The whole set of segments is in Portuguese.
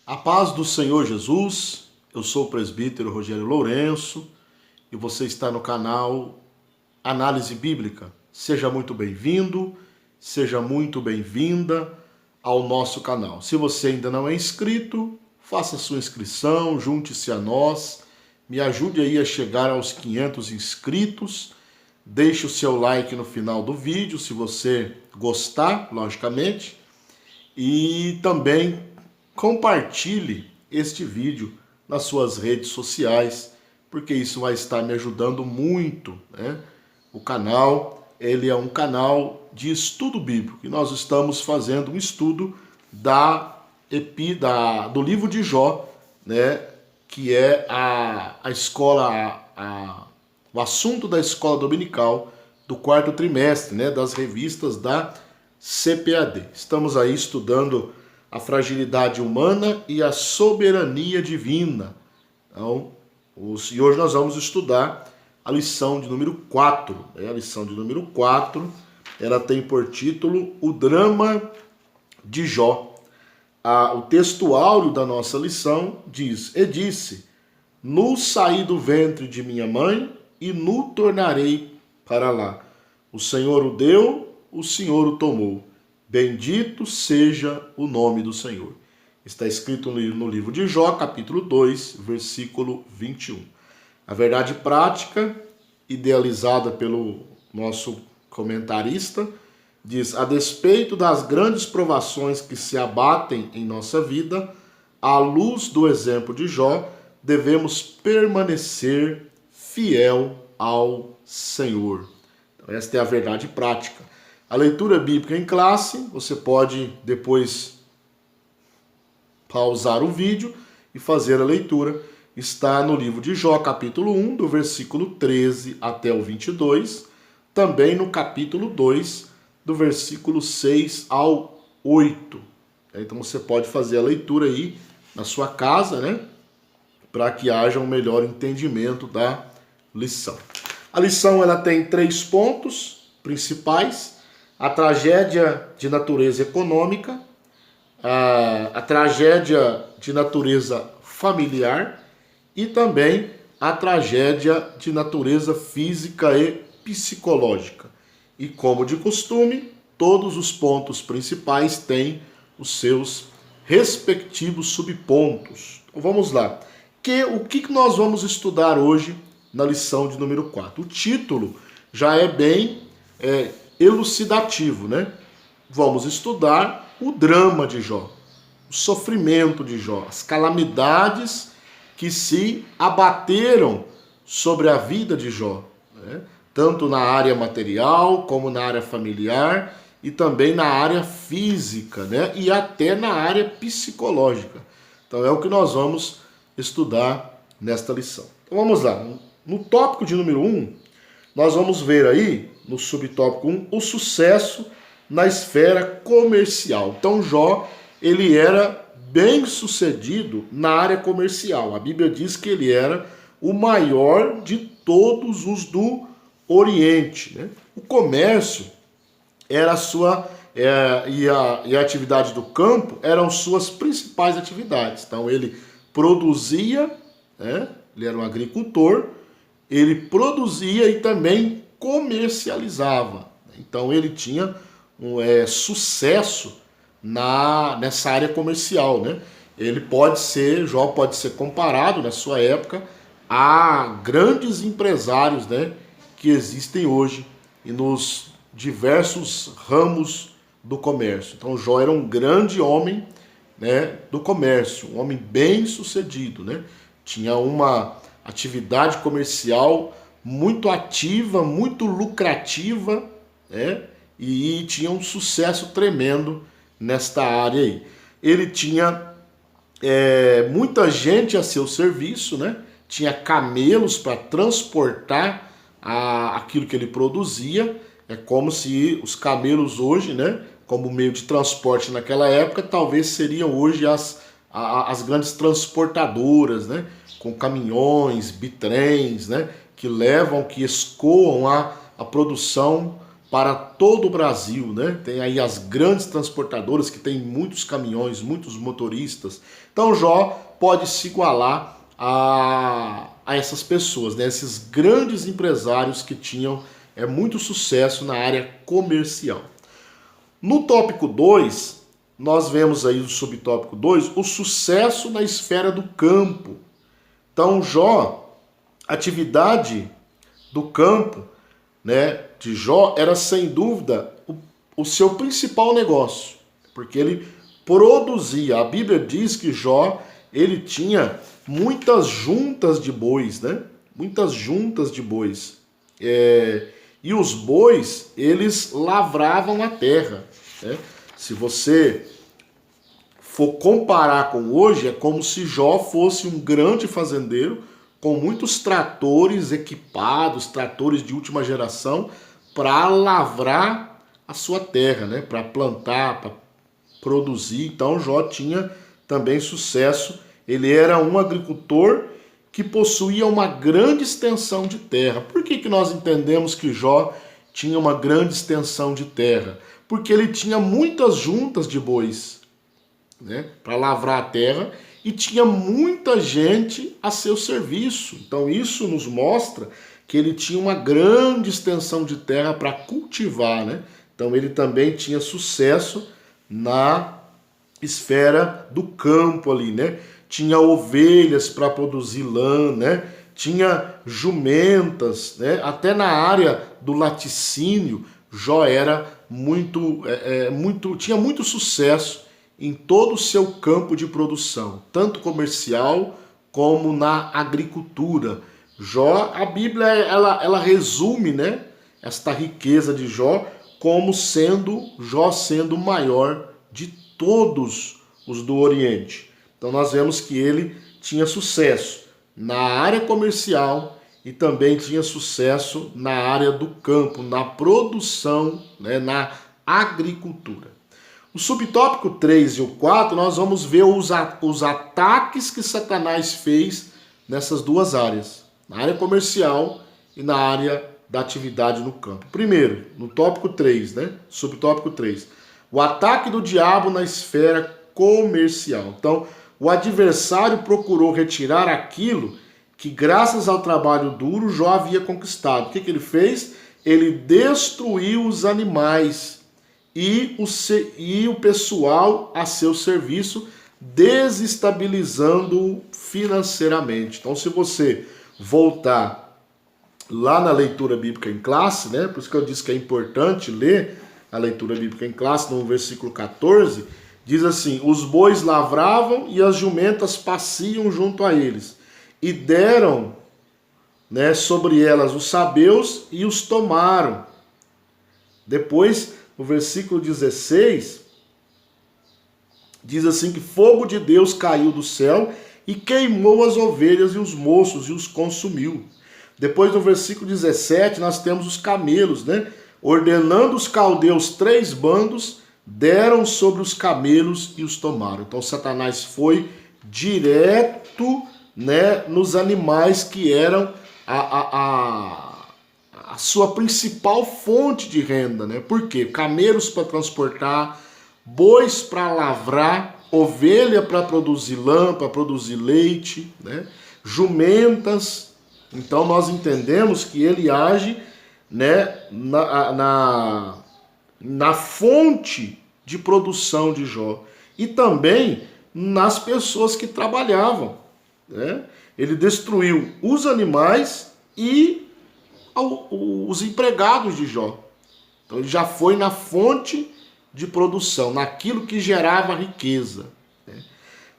A paz do Senhor Jesus, eu sou o presbítero Rogério Lourenço e você está no canal Análise Bíblica. Seja muito bem-vindo, seja muito bem-vinda ao nosso canal. Se você ainda não é inscrito, faça sua inscrição, junte-se a nós, me ajude aí a chegar aos 500 inscritos, deixe o seu like no final do vídeo, se você gostar, logicamente, e também compartilhe este vídeo nas suas redes sociais, porque isso vai estar me ajudando muito, né? O canal, ele é um canal de estudo bíblico, e nós estamos fazendo um estudo do livro de Jó, né? Que é o assunto da escola dominical do quarto trimestre, né? Das revistas da CPAD. Estamos aí estudando a fragilidade humana e a soberania divina. Então, e hoje nós vamos estudar a lição de número 4. A lição de número 4, ela tem por título O Drama de Jó. O texto áureo da nossa lição diz: E disse, nu saí do ventre de minha mãe, e nu tornarei para lá. O Senhor o deu, o Senhor o tomou. Bendito seja o nome do Senhor. Está escrito no livro de Jó, capítulo 2, versículo 21. A verdade prática, idealizada pelo nosso comentarista, diz: a despeito das grandes provações que se abatem em nossa vida, à luz do exemplo de Jó, devemos permanecer fiel ao Senhor. Então, esta é a verdade prática. A leitura bíblica em classe, você pode depois pausar o vídeo e fazer a leitura. Está no livro de Jó, capítulo 1, do versículo 13 até o 22. Também no capítulo 2, do versículo 6 ao 8. Então você pode fazer a leitura aí na sua casa, né? Para que haja um melhor entendimento da lição. A lição ela tem 3 pontos principais: a tragédia de natureza econômica, a tragédia de natureza familiar e também a tragédia de natureza física e psicológica. E como de costume, todos os pontos principais têm os seus respectivos subpontos. Então, vamos lá. O que nós vamos estudar hoje na lição de número 4? O título já é bem elucidativo, né? Vamos estudar o drama de Jó, o sofrimento de Jó, as calamidades que se abateram sobre a vida de Jó, né? Tanto na área material, como na área familiar e também na área física, né? E até na área psicológica. Então é o que nós vamos estudar nesta lição. Então vamos lá. No tópico de número 1, nós vamos ver aí, no subtópico 1, o sucesso na esfera comercial. Então Jó, ele era bem sucedido na área comercial. A Bíblia diz que ele era o maior de todos os do Oriente, né? O comércio era e a atividade do campo eram suas principais atividades. Então ele produzia, né? Ele era um agricultor, ele produzia e também comercializava. Então ele tinha sucesso nessa área comercial, né? Jó pode ser comparado na sua época a grandes empresários, né, que existem hoje e nos diversos ramos do comércio. Então Jó era um grande homem, né, do comércio, um homem bem sucedido, né? Tinha uma atividade comercial muito ativa, muito lucrativa, né? E tinha um sucesso tremendo nesta área aí. Ele tinha muita gente a seu serviço, né? Tinha camelos para transportar aquilo que ele produzia. É como se os camelos hoje, né, como meio de transporte naquela época, talvez seriam hoje as grandes transportadoras, né? Com caminhões, bitrens, né? Que escoam a produção para todo o Brasil, né? Tem aí as grandes transportadoras que tem muitos caminhões, muitos motoristas. Então Jó pode se igualar a essas pessoas, né? Esses grandes empresários que tinham muito sucesso na área comercial. No tópico 2, nós vemos aí no subtópico 2 o sucesso na esfera do campo. Então Jó, atividade do campo, né, de Jó era sem dúvida o seu principal negócio, porque ele produzia. A Bíblia diz que Jó, ele tinha muitas juntas de bois, né? Muitas juntas de bois. E os bois, eles lavravam a terra, né? Se você for comparar com hoje, é como se Jó fosse um grande fazendeiro com muitos tratores equipados, tratores de última geração, para lavrar a sua terra, né? Para plantar, para produzir. Então Jó tinha também sucesso. Ele era um agricultor que possuía uma grande extensão de terra. Por que nós entendemos que Jó tinha uma grande extensão de terra? Porque ele tinha muitas juntas de bois, né, para lavrar a terra, e tinha muita gente a seu serviço. Então isso nos mostra que ele tinha uma grande extensão de terra para cultivar, né? Então ele também tinha sucesso na esfera do campo ali, né? Tinha ovelhas para produzir lã, né? Tinha jumentas, né? Até na área do laticínio, Jó era tinha muito sucesso em todo o seu campo de produção, tanto comercial como na agricultura. Jó, a Bíblia, ela resume, né, esta riqueza de Jó como Jó sendo o maior de todos os do Oriente. Então nós vemos que ele tinha sucesso na área comercial e também tinha sucesso na área do campo, na produção, né, na agricultura. O subtópico 3 e o 4, nós vamos ver os ataques que Satanás fez nessas duas áreas, na área comercial e na área da atividade no campo. Primeiro, no tópico 3, né? Subtópico 3, o ataque do diabo na esfera comercial. Então, o adversário procurou retirar aquilo que, graças ao trabalho duro, Jó havia conquistado. O que ele fez? Ele destruiu os animais e o pessoal a seu serviço, desestabilizando financeiramente. Então, se você voltar lá na leitura bíblica em classe, né? Por isso que eu disse que é importante ler a leitura bíblica em classe, no versículo 14, diz assim: os bois lavravam e as jumentas passiam junto a eles, e deram, né, sobre elas os sabeus e os tomaram. Depois, no versículo 16, diz assim que fogo de Deus caiu do céu e queimou as ovelhas e os moços e os consumiu. Depois, no versículo 17, nós temos os camelos, né? Ordenando os caldeus 3 bandos, deram sobre os camelos e os tomaram. Então Satanás foi direto, né, nos animais que eram a sua principal fonte de renda, né? Por quê? Camelos para transportar, bois para lavrar, ovelha para produzir lã, para produzir leite, né? Jumentas. Então nós entendemos que ele age, né, na fonte de produção de Jó e também nas pessoas que trabalhavam, né? Ele destruiu os animais e os empregados de Jó. Então ele já foi na fonte de produção, naquilo que gerava riqueza, né?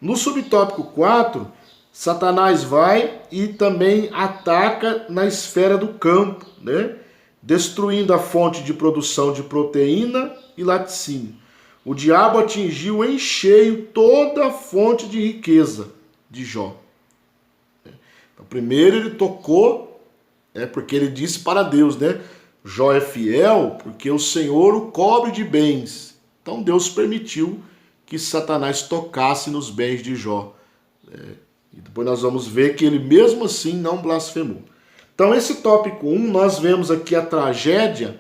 No subtópico 4, Satanás vai e também ataca na esfera do campo, né? Destruindo a fonte de produção de proteína e laticínio. O diabo atingiu em cheio toda a fonte de riqueza de Jó. Então, primeiro ele tocou, porque ele disse para Deus, né? Jó é fiel porque o Senhor o cobre de bens. Então Deus permitiu que Satanás tocasse nos bens de Jó. E depois nós vamos ver que ele mesmo assim não blasfemou. Então esse tópico 1, nós vemos aqui a tragédia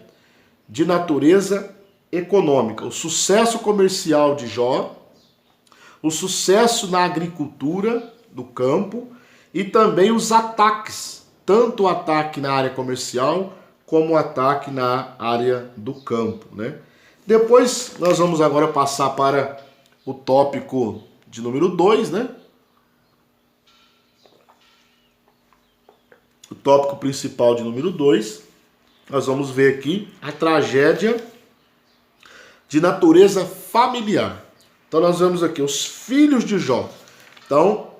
de natureza econômica. O sucesso comercial de Jó, o sucesso na agricultura do campo e também os ataques, tanto o ataque na área comercial como o ataque na área do campo, né? Depois nós vamos agora passar para o tópico de número 2, né? O tópico principal de número 2, nós vamos ver aqui a tragédia de natureza familiar. Então nós vemos aqui os filhos de Jó. Então,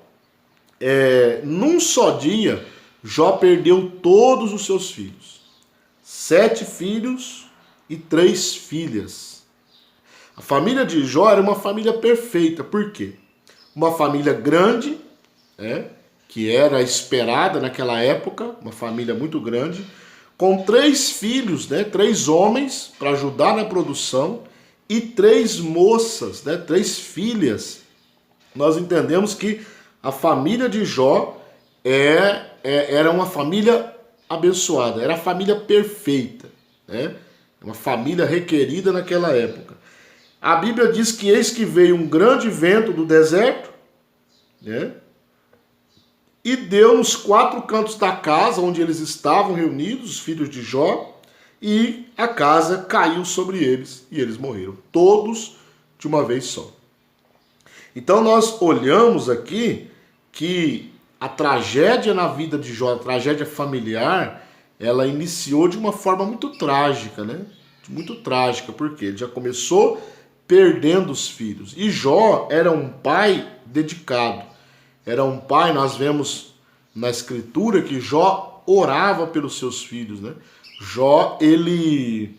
num só dia, Jó perdeu todos os seus filhos. 7 filhos e 3 filhas. A família de Jó era uma família perfeita. Por quê? Uma família grande, que era esperada naquela época, uma família muito grande, com 3 filhos, 3 homens para ajudar na produção e 3 moças, 3 filhas. Nós entendemos que a família de Jó era uma família abençoada, era a família perfeita, uma família requerida naquela época. A Bíblia diz que eis que veio um grande vento do deserto, e deu nos 4 cantos da casa onde eles estavam reunidos, os filhos de Jó, e a casa caiu sobre eles e eles morreram, todos de uma vez só. Então nós olhamos aqui que a tragédia na vida de Jó, a tragédia familiar, ela iniciou de uma forma muito trágica, Muito trágica, porque ele já começou perdendo os filhos. E Jó era um pai dedicado. Era um pai, nós vemos na escritura que Jó orava pelos seus filhos, Jó, ele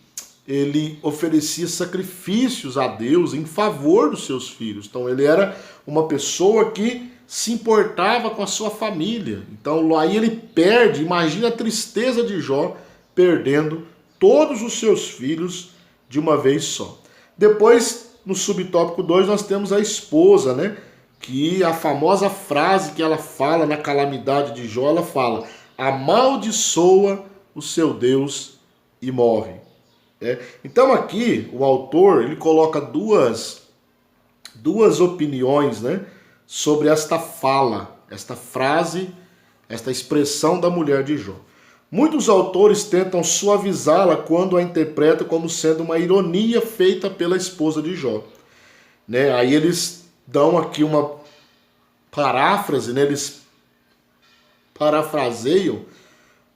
oferecia sacrifícios a Deus em favor dos seus filhos. Então ele era uma pessoa que se importava com a sua família. Então aí ele perde, imagina a tristeza de Jó perdendo todos os seus filhos de uma vez só. Depois, no subtópico 2, nós temos a esposa, que a famosa frase que ela fala na calamidade de Jó, ela fala: amaldiçoa o seu Deus e morre. Então aqui o autor ele coloca duas opiniões, sobre esta fala, esta frase, esta expressão da mulher de Jó. Muitos autores tentam suavizá-la quando a interpretam como sendo uma ironia feita pela esposa de Jó. Aí eles dão aqui uma paráfrase, eles parafraseiam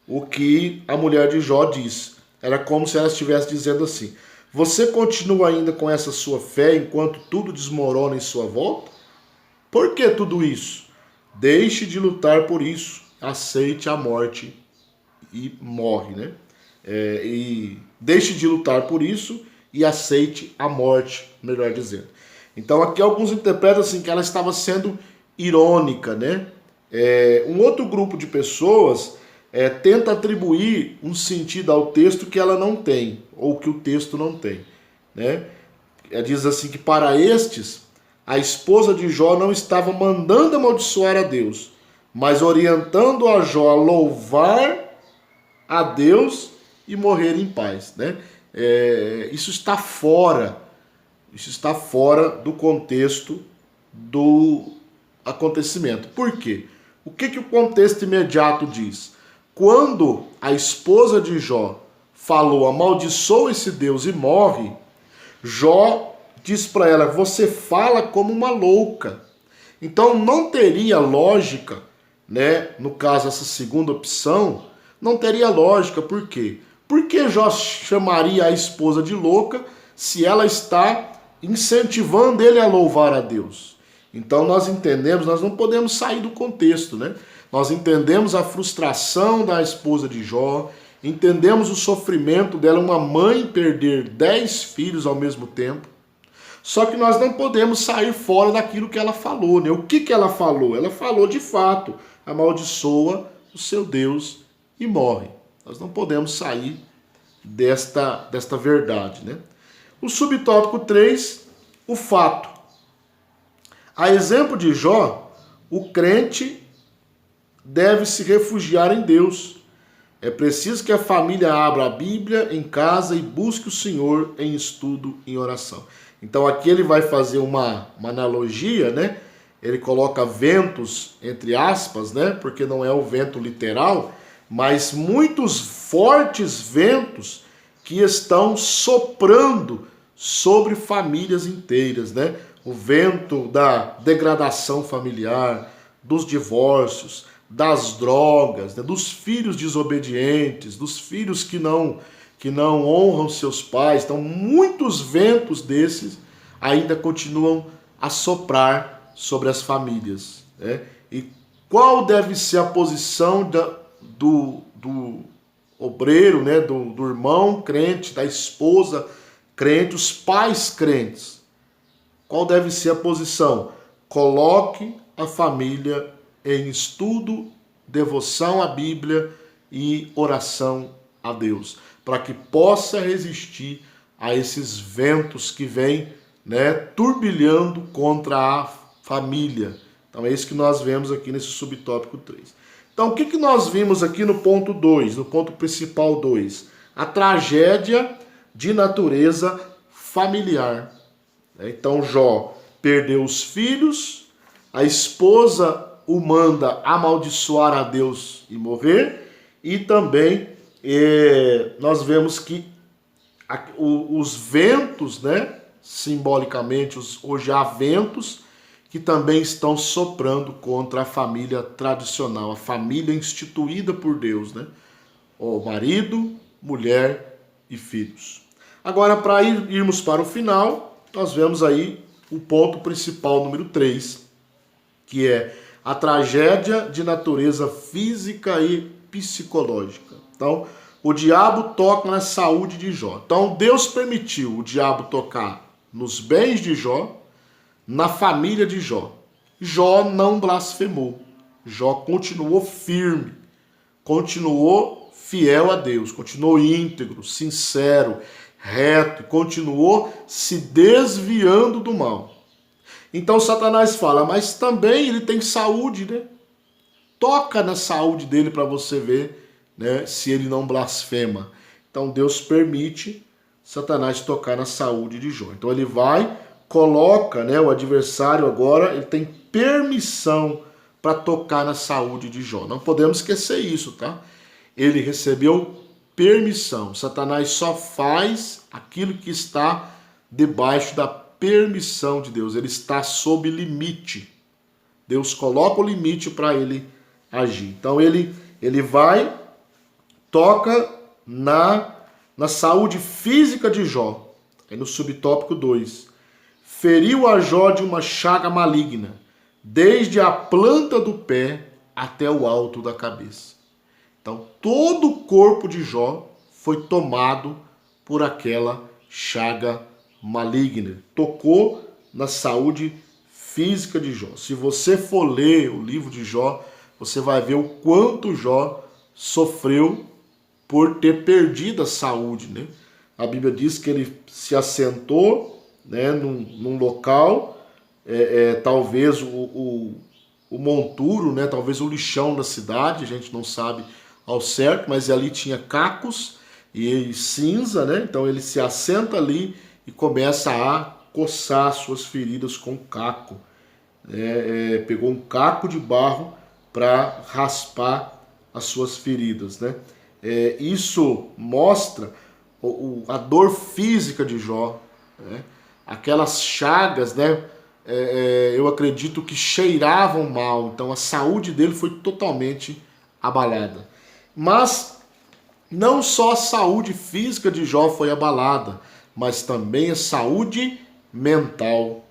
o que a mulher de Jó diz. Era como se ela estivesse dizendo assim: você continua ainda com essa sua fé enquanto tudo desmorona em sua volta? Por que tudo isso? Deixe de lutar por isso, aceite a morte e morre, e deixe de lutar por isso e aceite a morte, melhor dizendo. Então aqui alguns interpretam assim que ela estava sendo irônica, um outro grupo de pessoas tenta atribuir um sentido ao texto que ela não tem, ou que o texto não tem, Diz assim que para estes, a esposa de Jó não estava mandando amaldiçoar a Deus, mas orientando a Jó a louvar a Deus e morrer em paz, Isso está fora do contexto do acontecimento. Por quê? O que o contexto imediato diz? Quando a esposa de Jó falou, amaldiçoa esse Deus e morre, Jó diz para ela, você fala como uma louca. Então não teria lógica, no caso essa segunda opção, não teria lógica. Por quê? Por que Jó chamaria a esposa de louca se ela está incentivando ele a louvar a Deus? Então nós entendemos, nós não podemos sair do contexto, Nós entendemos a frustração da esposa de Jó, entendemos o sofrimento dela, uma mãe perder 10 filhos ao mesmo tempo. Só que nós não podemos sair fora daquilo que ela falou, O que ela falou? Ela falou de fato, amaldiçoa o seu Deus e morre. Nós não podemos sair desta verdade, O subtópico 3, o fato. A exemplo de Jó, o crente deve se refugiar em Deus. É preciso que a família abra a Bíblia em casa e busque o Senhor em estudo, em oração. Então aqui ele vai fazer uma analogia, né? Ele coloca ventos entre aspas, né? Porque não é o vento literal, mas muitos fortes ventos que estão soprando sobre famílias inteiras, né? O vento da degradação familiar, dos divórcios, das drogas, né? Dos filhos desobedientes, dos filhos que não honram seus pais. Então, muitos ventos desses ainda continuam a soprar sobre as famílias, né? E qual deve ser a posição do obreiro, né? Do irmão crente, da esposa crente, os pais crentes? Qual deve ser a posição? Coloque a família em estudo, devoção à Bíblia e oração a Deus, para que possa resistir a esses ventos que vêm, né, turbilhando contra a família. Então é isso que nós vemos aqui nesse subtópico 3. Então o que nós vimos aqui no ponto 2, no ponto principal 2? A tragédia de natureza familiar. Então Jó perdeu os filhos, a esposa o manda amaldiçoar a Deus e morrer, e também nós vemos que os ventos, né, simbolicamente, hoje há ventos que também estão soprando contra a família tradicional, a família instituída por Deus, né? O marido, mulher e filhos. Agora, para irmos para o final, nós vemos aí o ponto principal número 3, que é a tragédia de natureza física e psicológica. Então, o diabo toca na saúde de Jó. Então, Deus permitiu o diabo tocar nos bens de Jó, na família de Jó. Jó não blasfemou. Jó continuou firme, continuou fiel a Deus, continuou íntegro, sincero, reto, continuou se desviando do mal. Então Satanás fala, mas também ele tem saúde, né? Toca na saúde dele para você ver, né, se ele não blasfema. Então Deus permite Satanás tocar na saúde de Jó. Então ele vai, coloca, né, o adversário agora, ele tem permissão para tocar na saúde de Jó. Não podemos esquecer isso, tá? Ele recebeu permissão. Satanás só faz aquilo que está debaixo da permissão de Deus. Ele está sob limite. Deus coloca o limite para ele agir. Então ele vai, toca na saúde física de Jó. Aí no subtópico 2. Feriu a Jó de uma chaga maligna, desde a planta do pé até o alto da cabeça. Então todo o corpo de Jó foi tomado por aquela chaga maligna. Tocou na saúde física de Jó. Se você for ler o livro de Jó, você vai ver o quanto Jó sofreu por ter perdido a saúde, né? A Bíblia diz que ele se assentou, né, num local, talvez o monturo, né, talvez o lixão da cidade, a gente não sabe ao certo, mas ali tinha cacos e cinza, né? Então ele se assenta ali e começa a coçar suas feridas com caco. Pegou um caco de barro para raspar as suas feridas, né? Isso mostra a dor física de Jó, né? Aquelas chagas, né? Eu acredito que cheiravam mal, então a saúde dele foi totalmente abalada. Mas não só a saúde física de Jó foi abalada, mas também a saúde mental,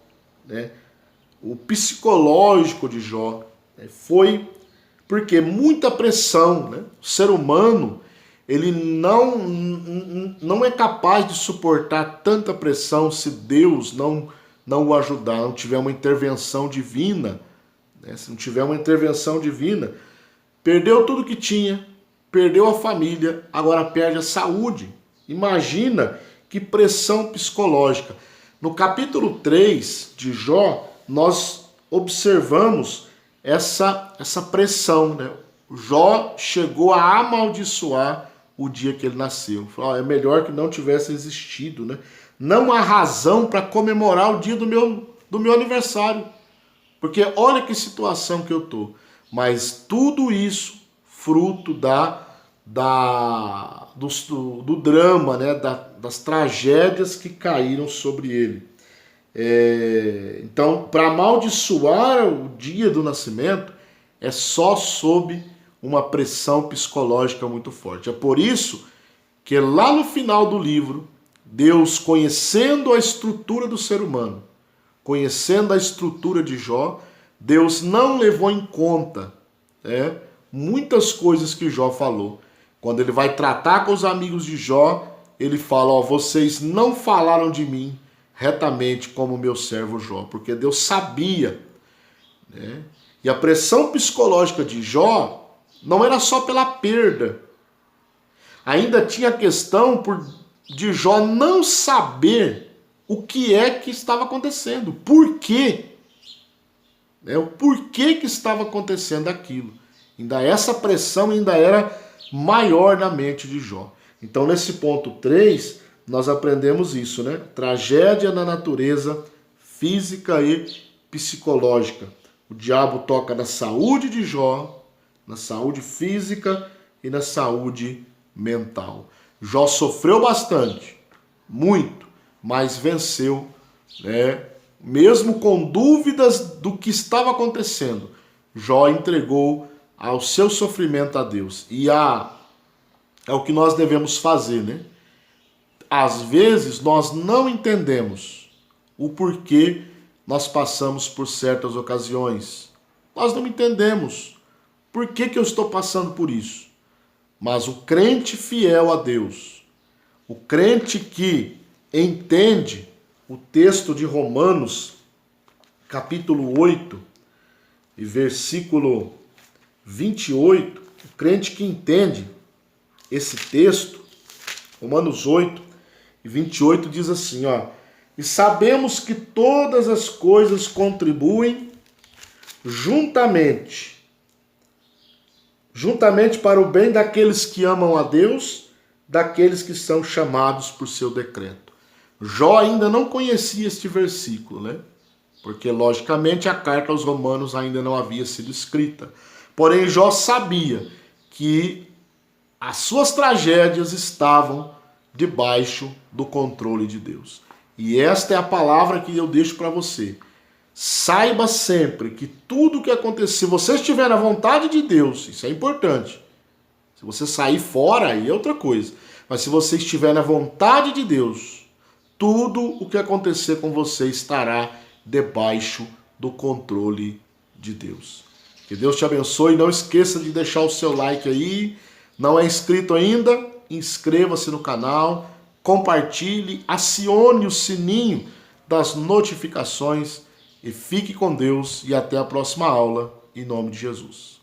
né? O psicológico de Jó, né? Foi porque muita pressão, né? O ser humano, ele não é capaz de suportar tanta pressão se Deus não o ajudar, não tiver uma intervenção divina, né? Se não tiver uma intervenção divina, perdeu tudo que tinha, perdeu a família, agora perde a saúde. Imagina que pressão psicológica. No capítulo 3 de Jó, nós observamos essa pressão, né? Jó chegou a amaldiçoar o dia que ele nasceu. Falou, é melhor que não tivesse existido, né? Não há razão para comemorar o dia do meu aniversário. Porque olha que situação que eu tô. Mas tudo isso fruto do drama, né? Das tragédias que caíram sobre ele. Então, para amaldiçoar o dia do nascimento, é só sob uma pressão psicológica muito forte. É por isso que lá no final do livro, Deus, conhecendo a estrutura do ser humano, conhecendo a estrutura de Jó, Deus não levou em conta muitas coisas que Jó falou. Quando ele vai tratar com os amigos de Jó, ele fala, vocês não falaram de mim retamente como meu servo Jó, porque Deus sabia, né? E a pressão psicológica de Jó não era só pela perda. Ainda tinha a questão de Jó não saber o que é que estava acontecendo. Por quê? O porquê que estava acontecendo aquilo. Essa pressão ainda era maior na mente de Jó. Então, nesse ponto 3, nós aprendemos isso, né? Tragédia na natureza física e psicológica. O diabo toca na saúde de Jó, na saúde física e na saúde mental. Jó sofreu bastante, muito, mas venceu, né? Mesmo com dúvidas do que estava acontecendo, Jó entregou ao seu sofrimento a Deus. E é o que nós devemos fazer, né? Às vezes nós não entendemos o porquê nós passamos por certas ocasiões. Nós não entendemos por que eu estou passando por isso. Mas o crente fiel a Deus, o crente que entende o texto de Romanos, capítulo 8 e versículo 28, o crente que entende esse texto, Romanos 8 e 28 diz assim, e sabemos que todas as coisas contribuem juntamente para o bem daqueles que amam a Deus, daqueles que são chamados por seu decreto. Jó ainda não conhecia este versículo, né? Porque, logicamente, a carta aos Romanos ainda não havia sido escrita. Porém, Jó sabia que as suas tragédias estavam debaixo do controle de Deus. E esta é a palavra que eu deixo para você. Saiba sempre que tudo que acontecer, se você estiver na vontade de Deus, isso é importante. Se você sair fora, aí é outra coisa. Mas se você estiver na vontade de Deus, tudo o que acontecer com você estará debaixo do controle de Deus. Que Deus te abençoe. Não esqueça de deixar o seu like aí. Não é inscrito ainda? Inscreva-se no canal, compartilhe, acione o sininho das notificações e fique com Deus e até a próxima aula, em nome de Jesus.